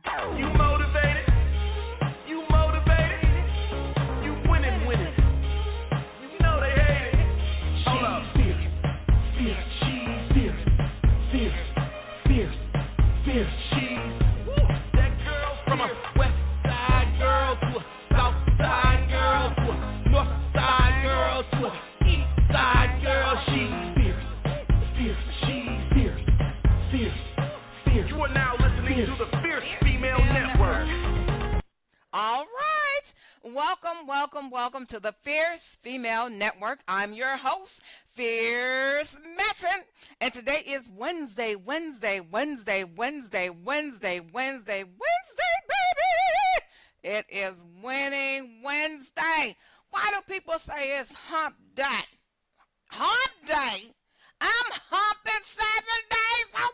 You motivated? You motivated? You winning. You know they hate it. Hold up. Fierce. She's fierce. She's that girl from a west side girl to a south side girl to a north side girl to a east side girl. She's fierce. She's fierce. You are now listening to the Fierce Female Network. All right. Welcome to the Fierce Female Network. I'm your host, Fierce Manson. And today is Wednesday, baby. It is Winning Wednesday. Why do people say it's hump day? Hump day? I'm humping 7 days a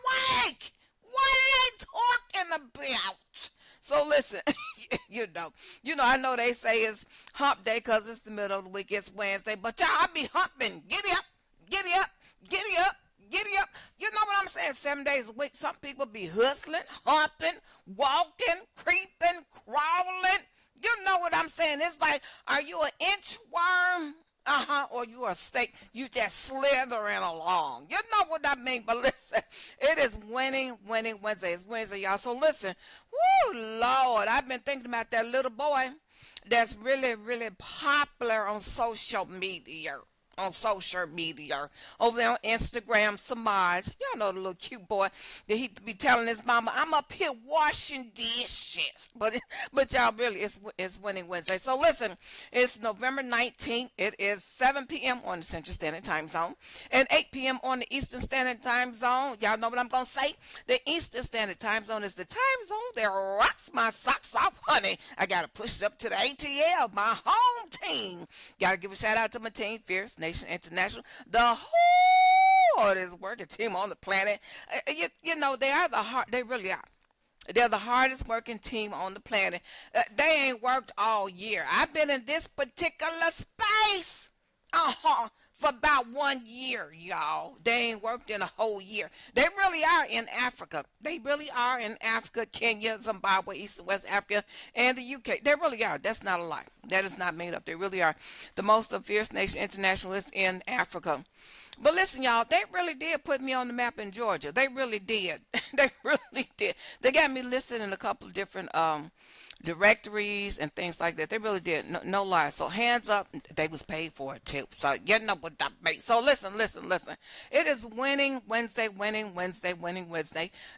week. What are they talking about? So listen, you know, I know they say it's hump day because it's the middle of the week, it's Wednesday, but y'all, I be humping. Giddy up. You know what I'm saying? 7 days a week. Some people be hustling, humping, walking, creeping, crawling. You know what I'm saying? It's like, are you an inchworm? Or you a snake, you just slithering along. You know what I mean? But listen, it is Winning Wednesday. It's Wednesday, y'all. So listen, woo, Lord, I've been thinking about that little boy that's really, really popular on social media. Over there on Instagram, Samaj. Y'all know the little cute boy that he be telling his mama, I'm up here washing dishes. But y'all, really, it's Winning Wednesday. So listen, it's November 19th. It is 7 p.m. on the Central Standard Time Zone and 8 p.m. on the Eastern Standard Time Zone. Y'all know what I'm going to say? The Eastern Standard Time Zone is the time zone that rocks my socks off, honey. I got to push it up to the ATL, my home team. Got to give a shout out to my team, Fierce Nation International, the hardest working team on the planet. You know, they really are. They're the hardest working team on the planet. They ain't worked all year. I've been in this particular space for about 1 year, y'all. They ain't worked in a whole year. They really are in Africa. Kenya, Zimbabwe, East and West Africa, and the UK. They really are. That's not a lie. That is not made up. They really are. The most of Fierce Nation International is in Africa. But listen, y'all, they really did put me on the map in Georgia. They really did. They really did. They got me listed in a couple of different directories and things like that. They really did. No lie. So hands up, they was paid for it too. So you know what that means. So listen. It is Winning Wednesday.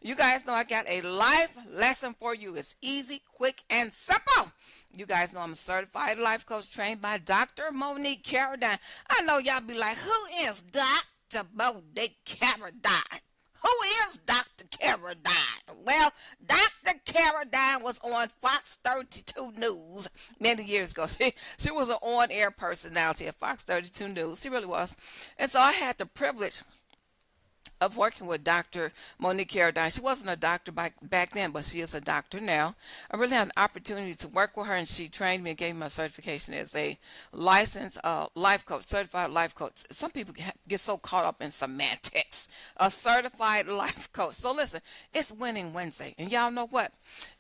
You guys know I got a life lesson for you. It's easy, quick, and simple. You guys know I'm a certified life coach trained by Dr. Monique Carradine. I know y'all be like, who is Dr. Monique Carradine? Who is Dr. Carradine? Well, Dr. Carradine was on Fox 32 News many years ago. She was an on-air personality at Fox 32 News. She really was. And so I had the privilege of working with Dr. Monique Carradine. She wasn't a doctor back then, but she is a doctor now. I really had an opportunity to work with her, and she trained me and gave me a certification as a licensed life coach, certified life coach. Some people get so caught up in semantics. A certified life coach. So listen, it's Winning Wednesday, and y'all know what?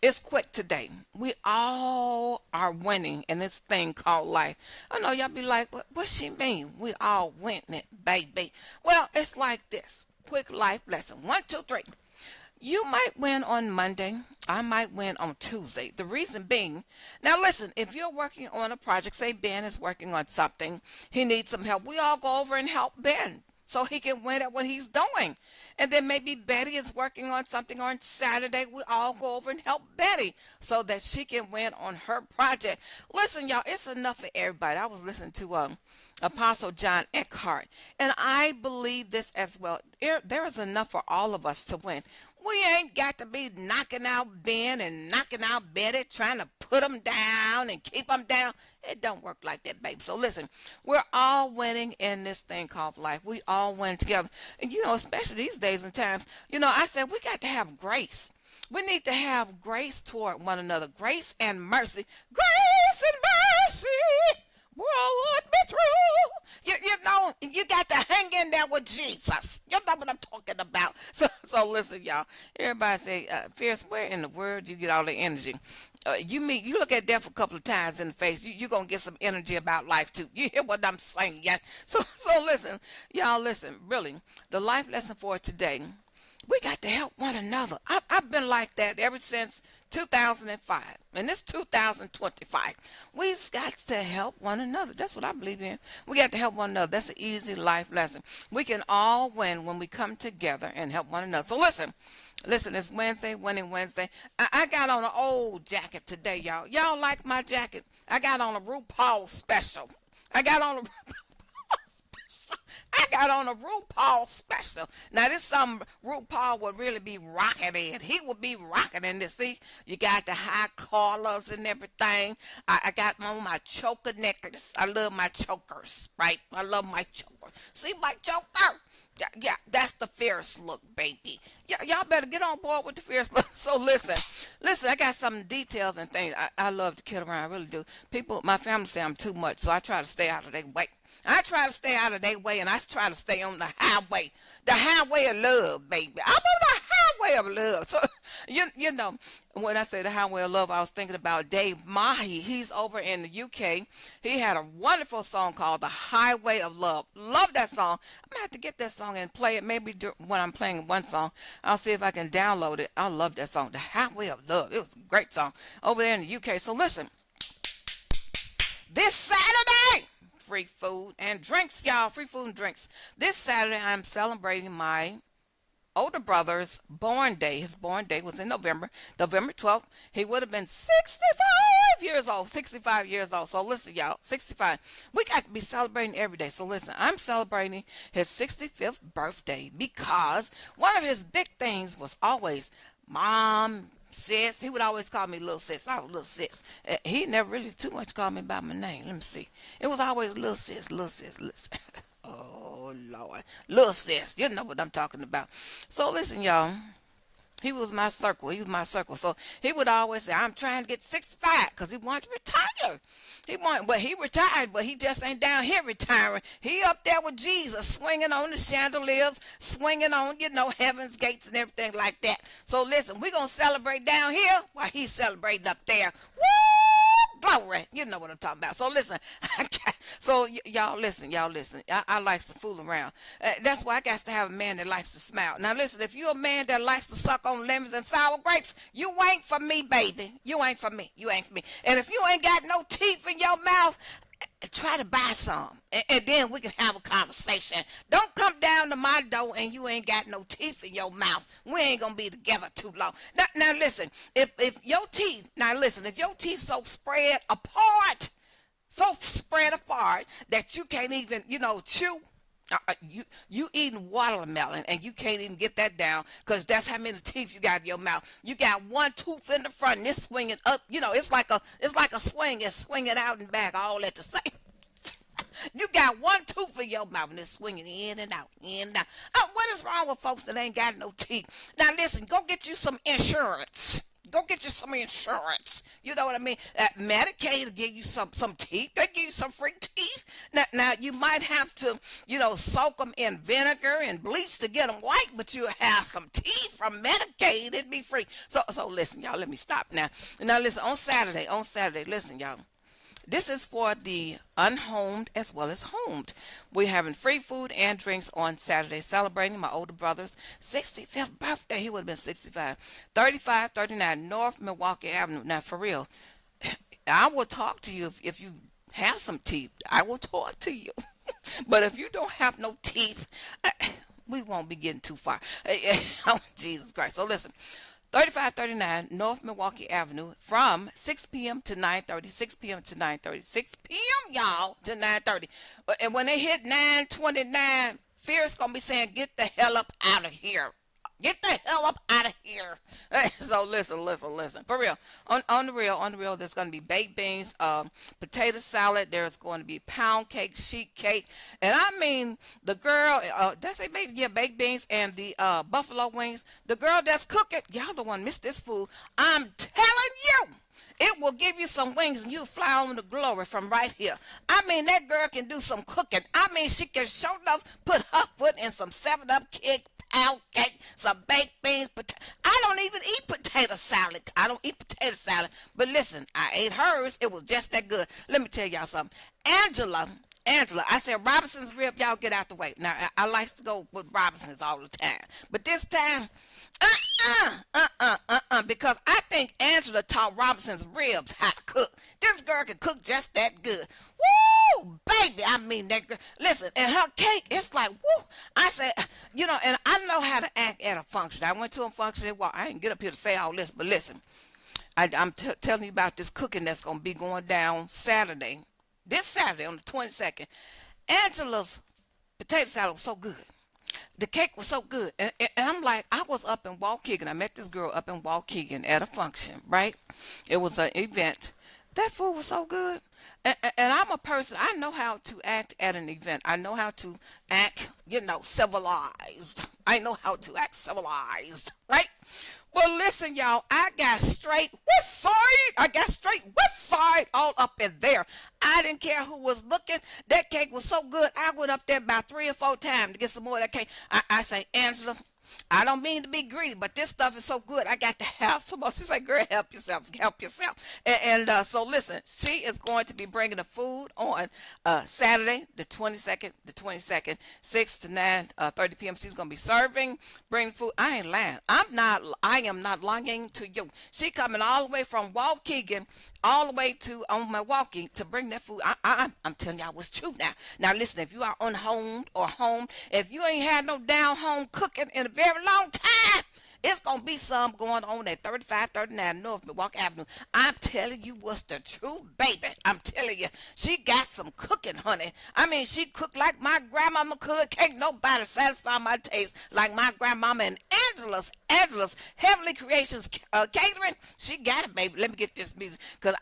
It's quick today. We all are winning in this thing called life. I know y'all be like, what she mean? We all winning, baby. Well, it's like this. Quick life lesson. 1, 2, 3. You might win on Monday. I might win on Tuesday. The reason being, now listen, if you're working on a project, say Ben is working on something, he needs some help. We all go over and help Ben so he can win at what he's doing. And then maybe Betty is working on something on Saturday. We all go over and help Betty so that she can win on her project. Listen, y'all, it's enough for everybody. I was listening to Apostle John Eckhart, and I believe this as well. There is enough for all of us to win. We ain't got to be knocking out Ben and knocking out Betty, trying to put them down and keep them down. It don't work like that, baby. So listen, we're all winning in this thing called life. We all win together. And, especially these days and times, I said we got to have grace. We need to have grace toward one another. Grace and mercy. Grace and mercy. would be true. You know, you got to hang in there with Jesus. You know what I'm talking about. So listen, y'all. Everybody say, Fierce, where in the world do you get all the energy? You look at death a couple of times in the face, you're going to get some energy about life too. You hear what I'm saying? Yeah. So listen, y'all, listen, really, the life lesson for today, we got to help one another. I've been like that ever since 2005, and it's 2025. We've got to help one another. That's what I believe in. We got to help one another. That's an easy life lesson. We can all win when we come together and help one another. So listen, it's Wednesday, Winning Wednesday. I got on an old jacket today, y'all. Y'all like my jacket? I got on a RuPaul special. I got on a I got on a RuPaul special. Now this something RuPaul would really be rocking in. He would be rocking in this. See, you got the high collars and everything. I got on my choker necklace. I love my chokers, right? I love my choker. See my choker? Yeah, that's the fierce look, baby. Y'all better get on board with the fierce look. So listen, I got some details and things. I love to kid around, I really do. People, my family say I'm too much, so I try to stay out of their way. I try to stay out of their way, and I try to stay on the highway of love, baby. I'm on the highway of love. So, you know, when I say the highway of love, I was thinking about Dave Mahi. He's over in the UK. He had a wonderful song called The Highway of Love. Love that song. I'm going to have to get that song and play it. Maybe when I'm playing one song, I'll see if I can download it. I love that song, The Highway of Love. It was a great song over there in the UK. So listen, this Saturday, free food and drinks, y'all. Free food and drinks. This Saturday, I'm celebrating my older brother's born day. His born day was in November 12th. He would have been 65 years old. 65 years old. So listen, y'all, 65. We got to be celebrating every day. So listen, I'm celebrating his 65th birthday because one of his big things was always, Mom, sis. He would always call me little sis. I was little sis. He never really too much called me by my name. Let me see. It was always little sis, little sis, little sis. Oh, Lord. Little sis. You know what I'm talking about. So listen, y'all. He was my circle. He was my circle. So he would always say, I'm trying to get 65 because he wanted to retire. He retired, but he just ain't down here retiring. He up there with Jesus, swinging on the chandeliers, swinging on, heaven's gates and everything like that. So listen, we're going to celebrate down here while he's celebrating up there. Woo! Glory. You know what I'm talking about. So listen, y'all listen. I like to fool around. That's why I got to have a man that likes to smile. Now listen, if you're a man that likes to suck on lemons and sour grapes, you ain't for me, baby. You ain't for me. And if you ain't got no teeth in your mouth, try to buy some, and then we can have a conversation. Don't come down to my door and you ain't got no teeth in your mouth. We ain't gonna be together too long. Now listen, if your teeth, so spread apart that you can't even, chew. You eating watermelon and you can't even get that down because that's how many teeth you got in your mouth. You got one tooth in the front and it's swinging up. It's like a swing. It's swinging out and back all at the same. You got one tooth in your mouth and it's swinging in and out, in and out. What is wrong with folks that ain't got no teeth? Now listen, go get you some insurance. Go get you some insurance. You know what I mean? Medicaid will give you some teeth. They give you some free teeth. Now you might have to, soak them in vinegar and bleach to get them white, but you'll have some teeth from Medicaid. It'd be free. So listen, y'all, let me stop now. Now listen, on Saturday, listen, y'all. This is for the unhomed as well as homed. We're having free food and drinks on Saturday, celebrating my older brother's 65th birthday. He would have been 65. 3539 North Milwaukee Avenue. Now, for real, I will talk to you if you have some teeth. I will talk to you. But if you don't have no teeth, we won't be getting too far. Oh, Jesus Christ. So listen. 3539 North Milwaukee Avenue from 6 p.m. to 9:30. 6 p.m. to 9:30. 6 p.m., y'all, to 9:30. And when they hit 9:29, Fierce going to be saying, get the hell up out of here. Get the hell up out of here. So listen. For real. On the real, there's going to be baked beans, potato salad. There's going to be pound cake, sheet cake. And I mean, the girl, baked beans and the buffalo wings. The girl that's cooking, y'all don't want to miss this food. I'm telling you. It will give you some wings and you fly on to glory from right here. I mean, that girl can do some cooking. I mean, she can show enough put her foot in some 7-Up cake, pound cake, some baked beans. I don't even eat potato salad. I don't eat potato salad. But listen, I ate hers. It was just that good. Let me tell y'all something. Angela, I said Robinson's rib, y'all get out the way. Now, I like to go with Robinson's all the time. But this time, because I think Angela taught Robinson's ribs how to cook. This girl can cook just that good. Woo, baby, I mean that girl. Listen, and her cake, it's like, woo. I said, and I know how to act at a function. I went to a function, well, I didn't get up here to say all this, but listen, I'm telling you about this cooking that's going to be going down Saturday. This Saturday on the 22nd, Angela's potato salad was so good. The cake was so good. And I'm like, I was up in Waukegan. I met this girl up in Waukegan at a function, right? It was an event. That food was so good. And I'm a person, I know how to act at an event. I know how to act, civilized. I know how to act civilized, right? Well, listen, y'all, I got straight west side all up in there. I didn't care who was looking. That cake was so good. I went up there about 3 or 4 times to get some more of that cake. I say, Angela, I don't mean to be greedy, but this stuff is so good. I got to have some more. She said, girl, help yourself. And so listen, she is going to be bringing the food on Saturday, the 22nd, 6 to 9:30 p.m. She's going to be serving, bringing food. I ain't lying. I am not lying to you. She coming all the way from Waukegan all the way to Milwaukee to bring that food. I'm telling y'all what's true now. Now listen, if you are unhomed or home, if you ain't had no down home cooking in a very long time, it's going to be some going on at 3539 North Milwaukee Avenue. I'm telling you what's the truth, baby. I'm telling you. She got some cooking, honey. I mean, she cooked like my grandmama could. Can't nobody satisfy my taste like my grandmama. And Angela's Heavenly Creations Catering, she got it, baby. Let me get this music. Because,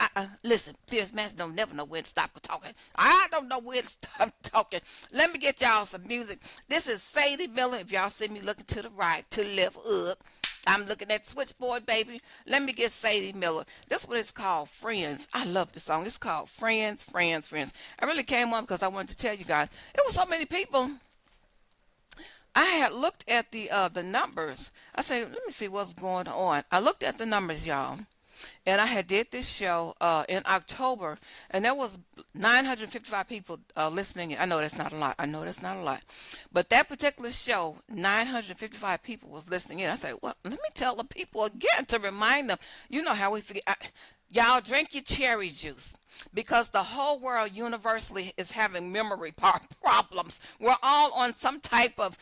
listen, Fierce Manson don't never know when to stop talking. I don't know when to stop talking. Let me get y'all some music. This is Sadie Miller. If y'all see me looking to the right, to the left, up. I'm looking at switchboard, baby. Let me get Sadie Miller. This one is called Friends. I love this song. It's called Friends. I really came on because I wanted to tell you guys. It was so many people. I had looked at the numbers. I said, let me see what's going on. I looked at the numbers, y'all. And I had did this show in October, and there was 955 people listening. I know that's not a lot. But that particular show, 955 people was listening in. I said, well, let me tell the people again to remind them. You know how we forget. Y'all drink your cherry juice because the whole world universally is having memory problems. We're all on some type of,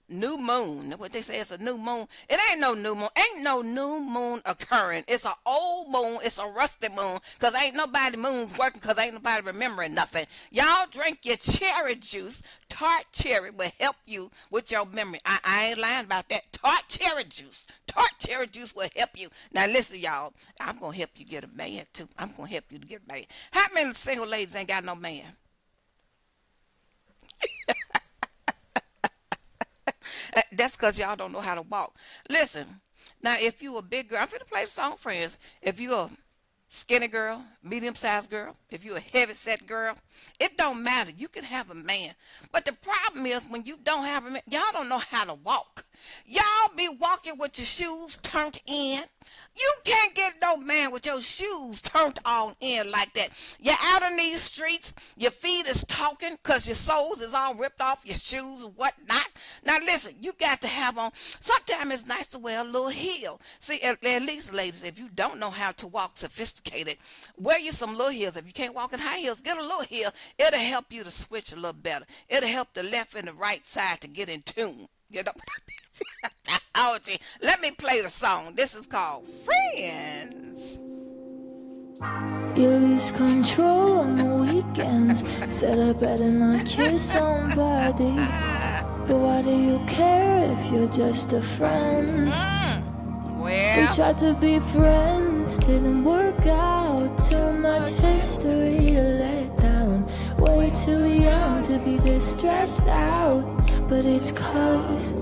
new moon. What they say, it's a new moon. It ain't no new moon. Ain't no new moon occurring. It's an old moon. It's a rusty moon because ain't nobody moon's working because ain't nobody remembering nothing. Y'all drink your cherry juice. Tart cherry will help you with your memory. I ain't lying about that. Tart cherry juice will help you. Now listen, y'all. I'm going to help you get a man too. I'm going to help you to get a man. How many single ladies ain't got no man? That's because y'all don't know how to walk. Listen, now if you a big girl, I'm finna play the song, Friends. If you a skinny girl, medium-sized girl, if you a heavy-set girl, it don't matter. You can have a man. But the problem is when you don't have a man, y'all don't know how to walk. Y'all be walking with your shoes turned in. You can't get no man with your shoes turned on in like that. You're out in these streets, your feet is talking because your soles is all ripped off your shoes and whatnot. Now listen, you got to have on, sometimes it's nice to wear a little heel. See, at least ladies, if you don't know how to walk sophisticated, wear you some little heels. If you can't walk in high heels, get a little heel. It'll help you to switch a little better. It'll help the left and the right side to get in tune. Let me play the song. This is called Friends. You lose control on the weekends. Set up bed and not kiss somebody. But why do you care if you're just a friend? We tried to be friends, didn't work out. Too much history to let down. Way too young to be this stressed out. But it's 'cause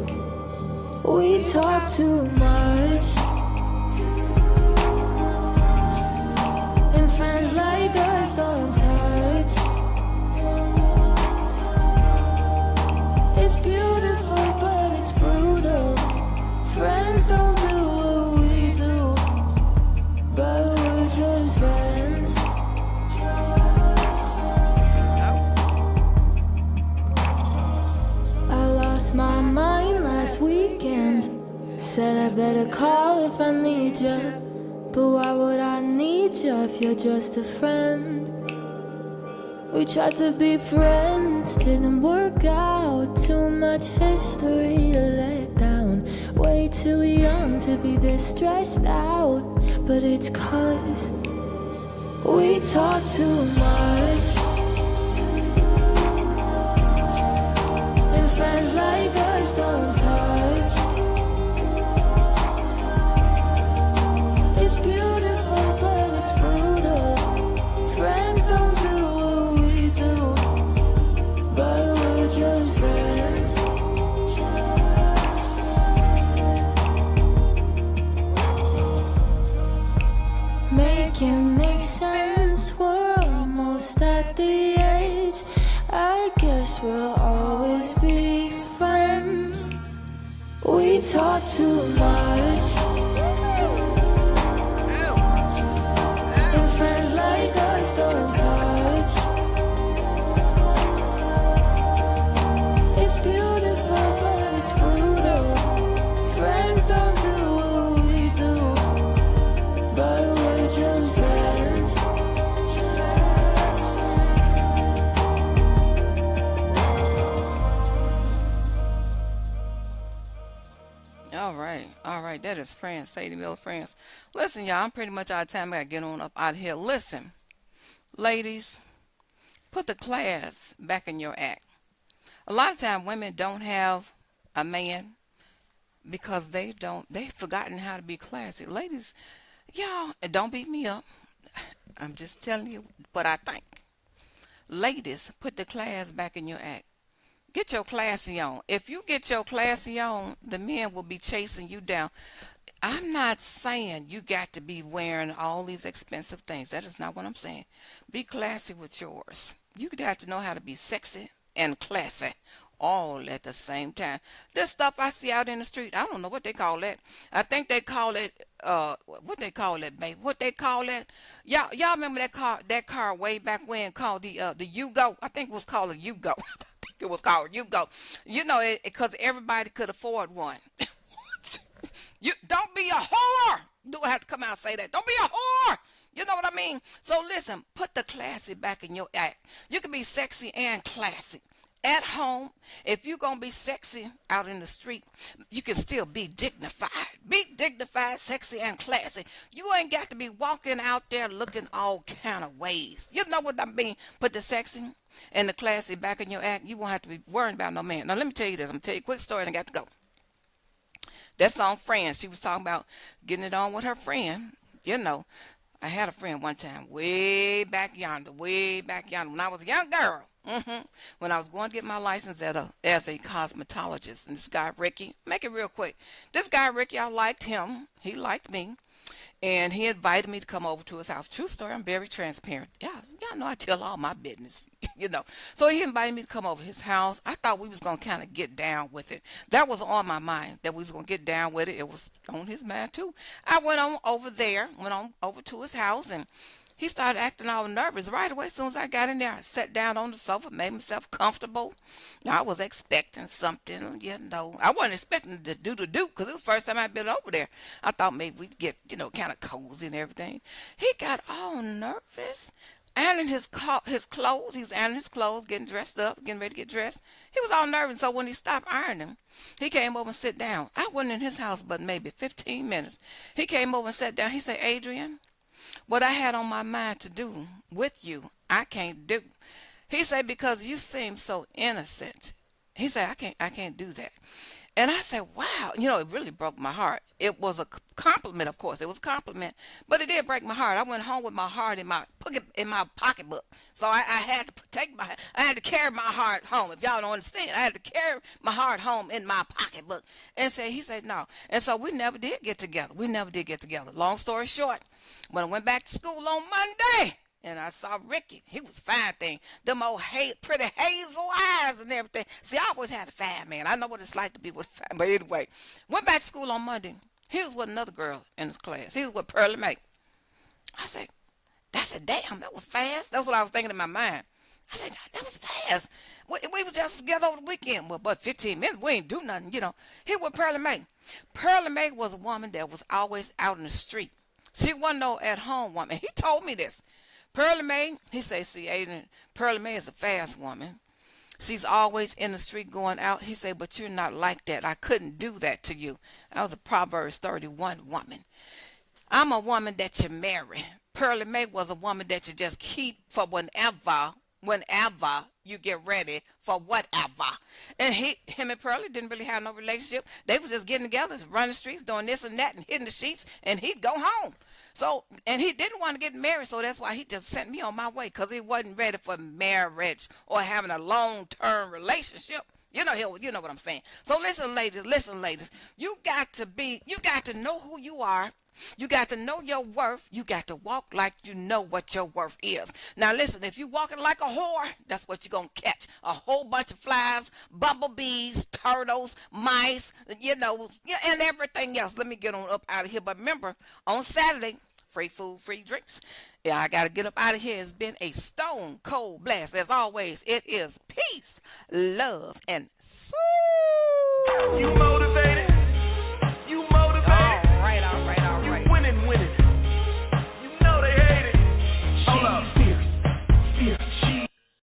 we talk too much. out if I need you. But why would I need you if you're just a friend? We tried to be friends, didn't work out. Too much history to let down. Way too young to be this stressed out. But it's 'cause we talk too much. And friends like us don't touch. It's beautiful, but it's brutal. Friends don't do what we do, but we're just friends. Make sense, we're almost at the edge. I guess we'll always be friends. We talk too much. And friends like us don't touch. It's beautiful, but it's brutal. Friends don't do what we do, but we're just friends. All right, that is friends, Sadie Miller friends. Listen, y'all, I'm pretty much out of time. I gotta get on up out of here. Listen, ladies, put the class back in your act. A lot of time women don't have a man because they've forgotten how to be classy. Ladies, y'all, and don't beat me up. I'm just telling you what I think. Ladies, put the class back in your act. Get your classy on. If you get your classy on, the men will be chasing you down. I'm not saying you got to be wearing all these expensive things. That is not what I'm saying. Be classy with yours. You got to know how to be sexy and classy all at the same time. This stuff I see out in the street, I don't know what they call that. I think they call it what they call it, babe. What they call it? Y'all remember that car way back when called the Yugo? I think it was called a Yugo. It was called Yugo. You know it because everybody could afford one. You don't be a whore. Do I have to come out and say that? Don't be a whore. You know what I mean? So listen, put the classy back in your act. You can be sexy and classy. At home, if you're going to be sexy out in the street, you can still be dignified. Be dignified, sexy, and classy. You ain't got to be walking out there looking all kind of ways. You know what I mean? Put the sexy and the classy back in your act. You won't have to be worrying about no man. Now, let me tell you this. I'm going to tell you a quick story and I got to go. That song, Friends, she was talking about getting it on with her friend. You know, I had a friend one time way back yonder, when I was a young girl. When I was going to get my license as a cosmetologist. And this guy, Ricky, make it real quick. This guy, Ricky, I liked him. He liked me. And he invited me to come over to his house. True story, I'm very transparent. Yeah, y'all know I tell all my business, you know. So he invited me to come over to his house. I thought we was going to kind of get down with it. That was on my mind, that we was going to get down with it. It was on his mind, too. I went on over to his house, and he started acting all nervous right away. As soon as I got in there, I sat down on the sofa, made myself comfortable. Now, I was expecting something, you know. I wasn't expecting to do because it was the first time I'd been over there. I thought maybe we'd get, you know, kind of cozy and everything. He got all nervous, ironing his clothes. He was ironing his clothes, getting dressed up, getting ready to get dressed. He was all nervous. So when he stopped ironing, he came over and sat down. I wasn't in his house but maybe 15 minutes. He came over and sat down. He said, Adrian, what I had on my mind to do with you, I can't do. He said, because you seem so innocent. He said, I can't do that. And I said, wow, you know, it really broke my heart. It was a compliment, of course. It was a compliment, but it did break my heart. I went home with my heart in my pocketbook. So I had to carry my heart home. If y'all don't understand, I had to carry my heart home in my pocketbook. And he said no. And so we never did get together. Long story short, when I went back to school on Monday, and I saw Ricky. He was fine thing. Them old pretty hazel eyes and everything. See, I always had a fine man. I know what it's like to be with a fine. But anyway, went back to school on Monday. He was with another girl in his class. He was with Pearlie Mae. I said, damn, that was fast. That's what I was thinking in my mind. I said, that was fast. We was just together over the weekend. Well, but 15 minutes, we ain't do nothing, you know. Here with Pearlie Mae. Pearlie Mae was a woman that was always out in the street. She wasn't no at-home woman. He told me this. Pearlie Mae, he said, see, Adrian, Pearlie Mae is a fast woman. She's always in the street going out. He said, but you're not like that. I couldn't do that to you. I was a Proverbs 31 woman. I'm a woman that you marry. Pearlie Mae was a woman that you just keep for whenever you get ready for whatever. And him and Pearlie didn't really have no relationship. They was just getting together, running the streets, doing this and that, and hitting the sheets, and he'd go home. So, and he didn't want to get married, so that's why he just sent me on my way, because he wasn't ready for marriage or having a long-term relationship. You know what I'm saying. So listen, ladies. You got to know who you are. You got to know your worth. You got to walk like you know what your worth is. Now listen, if you walking like a whore, that's what you're going to catch. A whole bunch of flies, bumblebees, turtles, mice, and everything else. Let me get on up out of here. But remember, on Saturday, free food, free drinks. Yeah, I got to get up out of here. It's been a stone cold blast. As always, it is peace, love, and soul. You motivated?